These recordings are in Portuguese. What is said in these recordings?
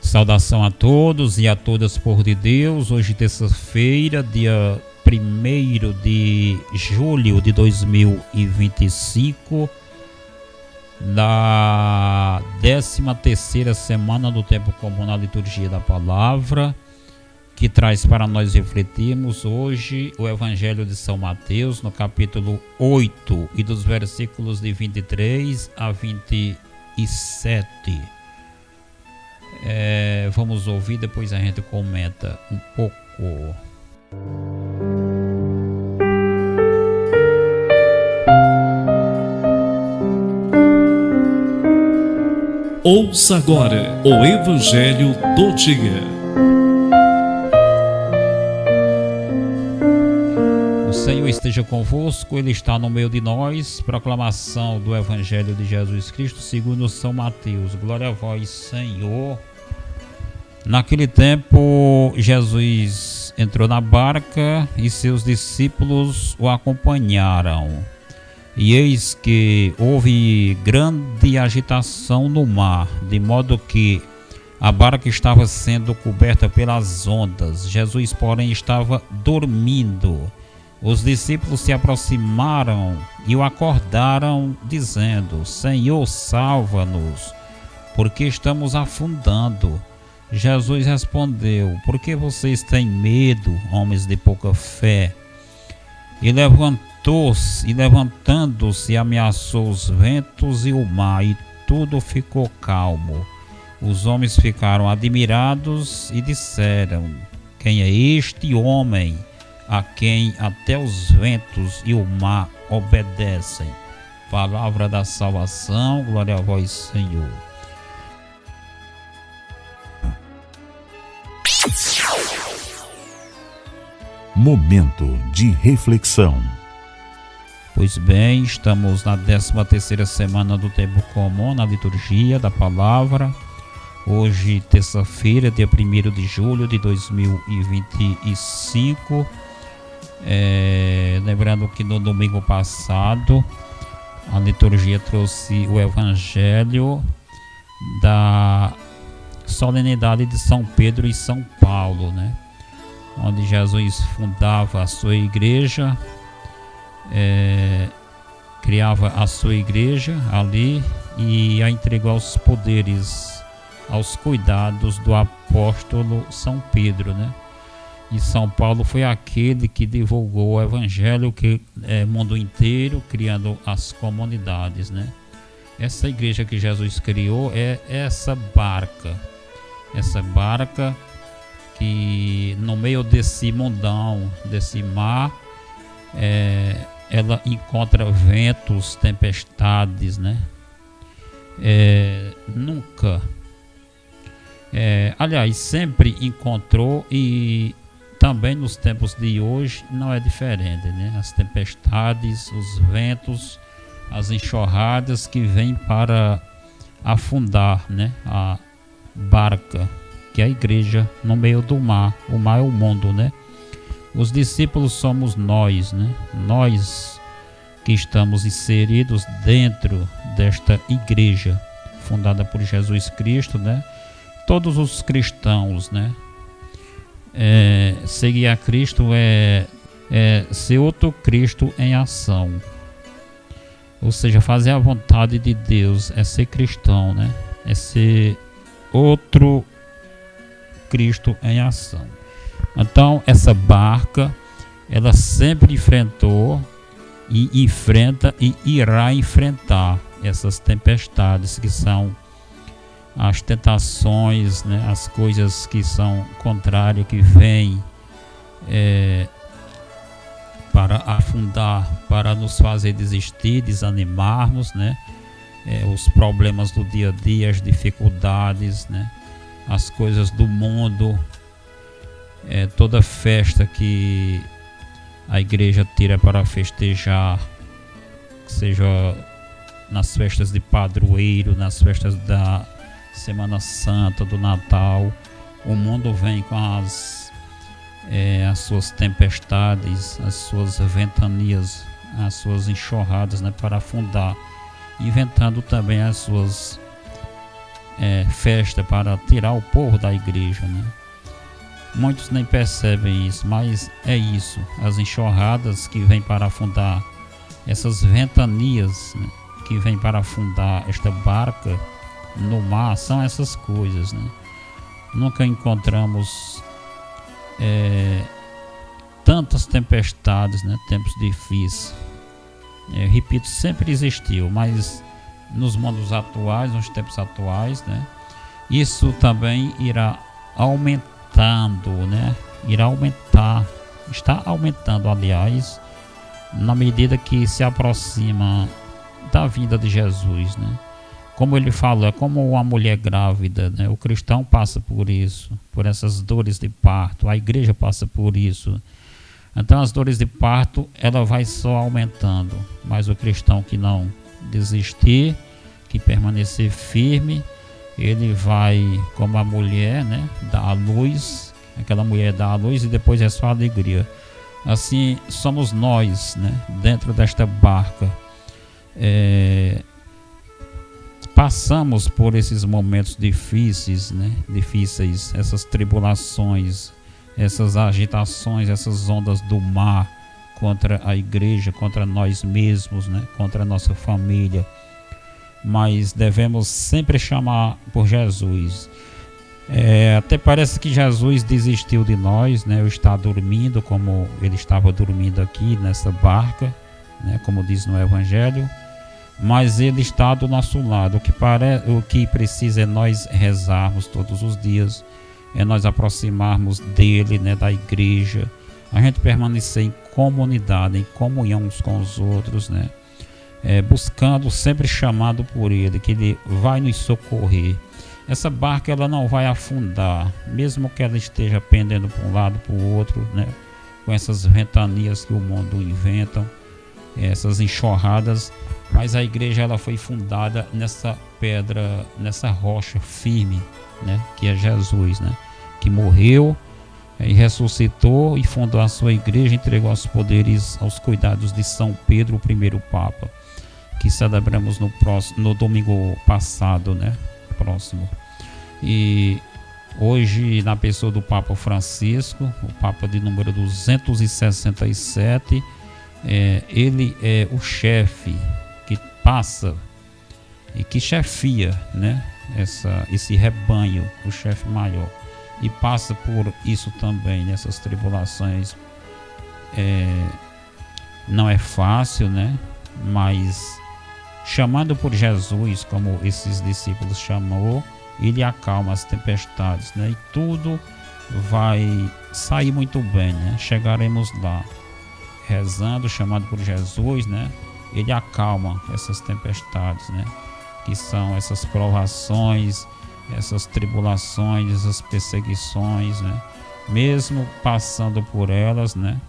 Saudação a todos e a todas, povo de Deus. Hoje, terça-feira, dia 1º de julho de 2025, da 13ª semana do tempo comum na liturgia da palavra, que traz para nós refletirmos hoje o Evangelho de São Mateus, no capítulo 8 e dos versículos de 23 a 27. Vamos ouvir, depois a gente comenta um pouco. Ouça agora o Evangelho do Dia. O Senhor esteja convosco, Ele está no meio de nós. Proclamação do Evangelho de Jesus Cristo segundo São Mateus. Glória a vós, Senhor. Naquele tempo, Jesus entrou na barca e seus discípulos o acompanharam. E eis que houve grande agitação no mar, de modo que a barca estava sendo coberta pelas ondas. Jesus, porém, estava dormindo. Os discípulos se aproximaram e o acordaram, dizendo: Senhor, salva-nos, porque estamos afundando. Jesus respondeu: por que vocês têm medo, homens de pouca fé? E levantando-se, ameaçou os ventos e o mar, e tudo ficou calmo. Os homens ficaram admirados e disseram: quem é este homem a quem até os ventos e o mar obedecem? Palavra da salvação, glória a vós, Senhor. Momento de reflexão. Pois bem, estamos na 13ª semana do tempo comum na liturgia da palavra. Hoje, terça-feira, dia 1º de julho de 2025. Lembrando que no domingo passado a liturgia trouxe o Evangelho da solenidade de São Pedro e São Paulo, né? Onde Jesus fundava a sua igreja, criava a sua igreja ali e a entregou aos poderes, aos cuidados do apóstolo São Pedro, né? E São Paulo foi aquele que divulgou o Evangelho que mundo inteiro, criando as comunidades, né? Essa igreja que Jesus criou é essa barca que no meio desse mundão, desse mar, ela encontra ventos, tempestades, né? Aliás, sempre encontrou, e também nos tempos de hoje não é diferente, né? As tempestades, os ventos, as enxurradas que vêm para afundar, né? A barca, que é a igreja, no meio do mar. O mar é o mundo, né? Os discípulos somos nós, né? Nós que estamos inseridos dentro desta igreja fundada por Jesus Cristo, né? Todos os cristãos, né? Seguir a Cristo é ser outro Cristo em ação. Ou seja, fazer a vontade de Deus é ser cristão, né? É ser outro Cristo em ação. Então, essa barca, ela sempre enfrentou e enfrenta e irá enfrentar essas tempestades, que são as tentações, né? As coisas que são contrárias, que vêm para afundar, para nos fazer desistir, desanimarmos, né? Os problemas do dia a dia, as dificuldades, né? As coisas do mundo, toda festa que a igreja tira para festejar, seja nas festas de padroeiro, nas festas da Semana Santa, do Natal, o mundo vem com as suas tempestades, as suas ventanias, as suas enxurradas, né, para afundar, inventando também as suas festa para tirar o povo da igreja, né? Muitos nem percebem isso, mas é isso. As enxurradas que vêm para afundar, essas ventanias, né, que vêm para afundar esta barca no mar, são essas coisas, né? Nunca encontramos tantas tempestades, né? Tempos difíceis. Repito, sempre existiu, mas nos mundos atuais, nos tempos atuais, né? Isso também irá aumentando, né? Irá aumentar, está aumentando, aliás, na medida que se aproxima da vinda de Jesus, né? Como ele fala, é como uma mulher grávida, né? O cristão passa por isso, por essas dores de parto, a igreja passa por isso. Então as dores de parto, ela vai só aumentando, mas o cristão que não desistir, que permanecer firme, ele vai, como a mulher, né, dar a luz, aquela mulher dá a luz e depois é só alegria. Assim somos nós, né, dentro desta barca. Passamos por esses momentos difíceis, né, essas tribulações, essas agitações, essas ondas do mar contra a igreja, contra nós mesmos, né, contra a nossa família. Mas devemos sempre chamar por Jesus. Até parece que Jesus desistiu de nós, né? Ou está dormindo, como ele estava dormindo aqui nessa barca, né? Como diz no Evangelho. Mas ele está do nosso lado. O que precisa é nós rezarmos todos os dias, é nós aproximarmos dele, né? Da igreja, a gente permanecer em comunidade, em comunhão uns com os outros, né? Buscando, sempre chamado por ele, que ele vai nos socorrer. Essa barca, ela não vai afundar, mesmo que ela esteja pendendo para um lado, para o outro, né? Com essas ventanias que o mundo inventam, essas enxurradas. Mas a igreja, ela foi fundada nessa pedra, nessa rocha firme, né? Que é Jesus, né? Que morreu e ressuscitou e fundou a sua igreja, entregou os poderes aos cuidados de São Pedro, o primeiro Papa, que celebramos no domingo passado, né? Próximo. E hoje, na pessoa do Papa Francisco, o Papa de número 267, ele é o chefe que passa e que chefia, né? Esse rebanho, o chefe maior, e passa por isso também, nessas tribulações. Não é fácil, né? Mas chamando por Jesus, como esses discípulos chamou, ele acalma as tempestades, né? E tudo vai sair muito bem, né? Chegaremos lá, rezando, chamado por Jesus, né? Ele acalma essas tempestades, né? Que são essas provações, essas tribulações, essas perseguições, né? Mesmo passando por elas, né?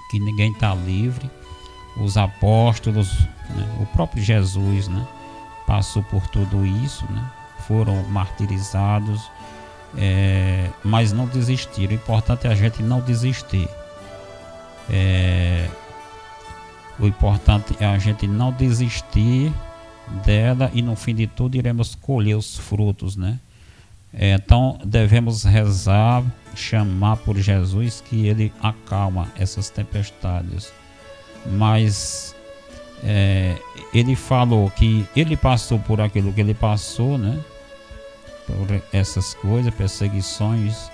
Que ninguém está livre. Os apóstolos, né? O próprio Jesus, né? Passou por tudo isso, né? Foram martirizados, mas não desistiram. O importante é a gente não desistir. O importante é a gente não desistir dela, e no fim de tudo iremos colher os frutos, né? Então devemos rezar, chamar por Jesus, que ele acalma essas tempestades. Mas ele falou que ele passou por aquilo que ele passou, né? Por essas coisas, perseguições,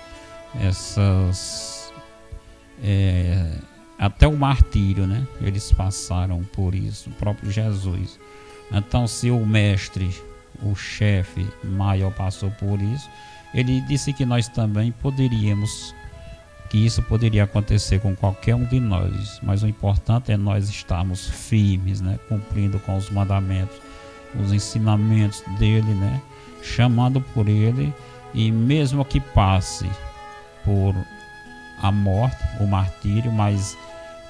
até o martírio, né? Eles passaram por isso, o próprio Jesus. Então, se o mestre, o chefe maior, passou por isso, ele disse que nós também poderíamos, que isso poderia acontecer com qualquer um de nós. Mas o importante é nós estarmos firmes, né? Cumprindo com os mandamentos, os ensinamentos dele, né? Chamando por ele, e mesmo que passe por a morte, o martírio, mas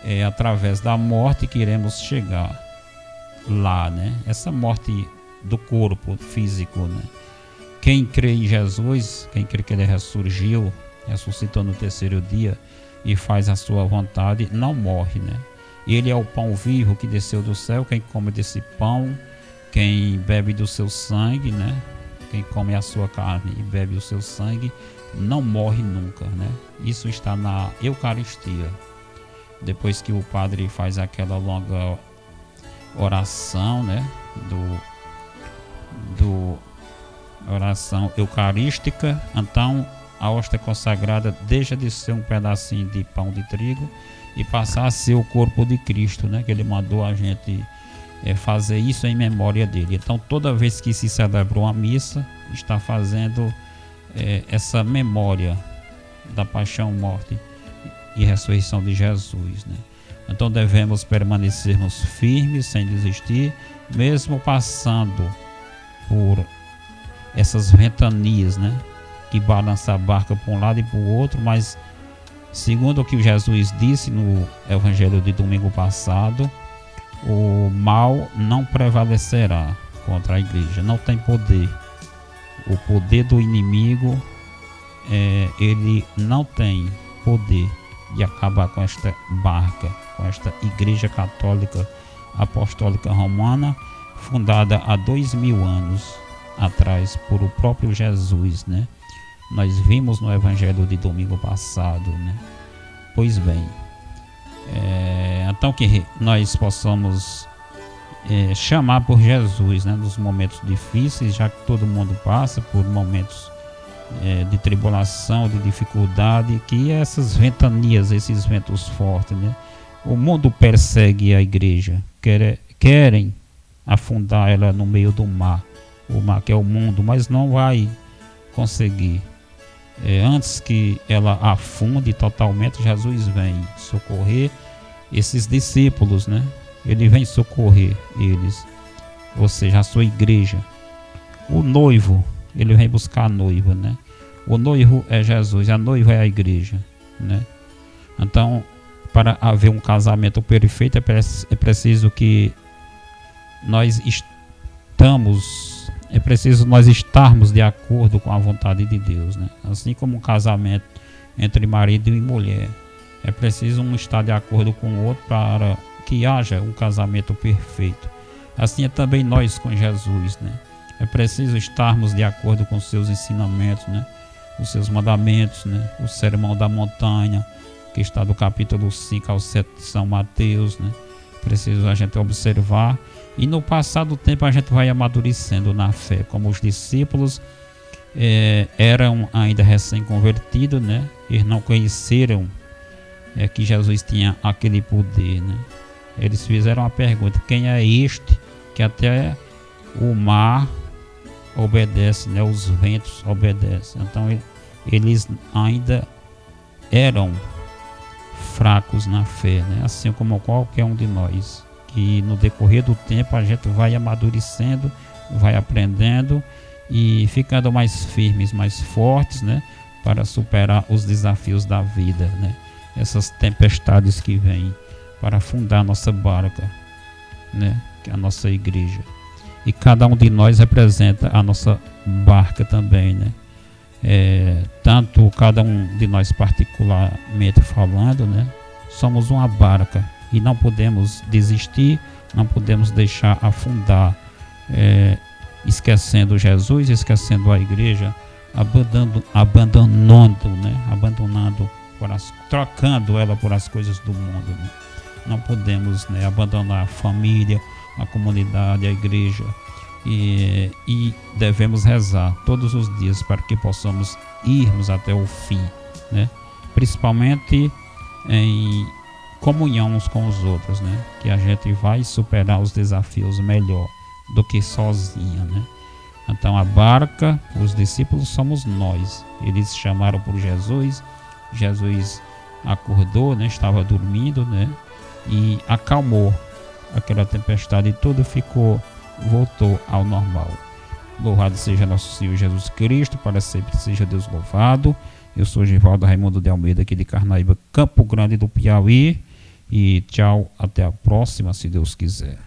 é através da morte que iremos chegar lá, né? Essa morte do corpo físico, né? Quem crê em Jesus, quem crê que ele ressuscitou no terceiro dia e faz a sua vontade, não morre, né? Ele é o pão vivo que desceu do céu. Quem come desse pão, quem bebe do seu sangue, né? quem come a sua carne e bebe o seu sangue não morre nunca, né? Isso está na Eucaristia. Depois que o padre faz aquela longa oração, né, do oração eucarística, então a hóstia consagrada deixa de ser um pedacinho de pão de trigo e passar a ser o corpo de Cristo, né, que ele mandou a gente fazer isso em memória dele. Então toda vez que se celebra uma missa, está fazendo essa memória da paixão, morte e ressurreição de Jesus, né? Então devemos permanecermos firmes, sem desistir, mesmo passando por essas ventanias, né, que balançam a barca para um lado e para o outro, mas segundo o que Jesus disse no Evangelho de domingo passado, o mal não prevalecerá contra a igreja, não tem poder. O poder do inimigo, ele não tem poder de acabar com esta barca, com esta Igreja Católica Apostólica Romana, fundada há 2000 anos atrás por o próprio Jesus, né? Nós vimos no Evangelho de domingo passado, né? Pois bem, então que nós possamos chamar por Jesus, né, nos momentos difíceis, já que todo mundo passa por momentos de tribulação, de dificuldade, que essas ventanias, esses ventos fortes, né? O mundo persegue a igreja, querem afundar ela no meio do mar, o mar que é o mundo, mas não vai conseguir. Antes que ela afunde totalmente, Jesus vem socorrer esses discípulos, né? Ele vem socorrer eles, ou seja, a sua igreja. O noivo, ele vem buscar a noiva, né? O noivo é Jesus, a noiva é a igreja, né? Então, para haver um casamento perfeito, é preciso que nós estarmos de acordo com a vontade de Deus, né? Assim como um casamento entre marido e mulher, é preciso um estar de acordo com o outro para que haja um casamento perfeito. Assim é também nós com Jesus, né? É preciso estarmos de acordo com os seus ensinamentos, né? Os seus mandamentos, né? O sermão da montanha, que está do capítulo 5 ao 7 de São Mateus, né? Preciso a gente observar, e no passar do tempo a gente vai amadurecendo na fé, como os discípulos eram ainda recém-convertidos, né? Eles não conheceram que Jesus tinha aquele poder, né? Eles fizeram a pergunta: quem é este que até o mar obedece, né? Os ventos obedecem. Então eles ainda eram fracos na fé, né? Assim como qualquer um de nós, que no decorrer do tempo a gente vai amadurecendo, vai aprendendo e ficando mais firmes, mais fortes, né? Para superar os desafios da vida, né? Essas tempestades que vêm para afundar a nossa barca, né? Que é a nossa igreja. E cada um de nós representa a nossa barca também, né? Tanto cada um de nós particularmente falando, né? Somos uma barca e não podemos desistir, não podemos deixar afundar, esquecendo Jesus, esquecendo a igreja, abandonando, né? Trocando ela por as coisas do mundo, né? Não podemos, né, abandonar a família, a comunidade, a igreja, e devemos rezar todos os dias para que possamos irmos até o fim, né? Principalmente em comunhão uns com os outros, né? Que a gente vai superar os desafios melhor do que sozinha, né? Então a barca, os discípulos somos nós. Eles chamaram por Jesus, Jesus acordou, né? Estava dormindo, né? E acalmou aquela tempestade e tudo voltou ao normal. Louvado seja nosso Senhor Jesus Cristo, para sempre seja Deus louvado. Eu sou Givaldo Raimundo de Almeida, aqui de Carnaíba, Campo Grande do Piauí. E tchau, até a próxima, se Deus quiser.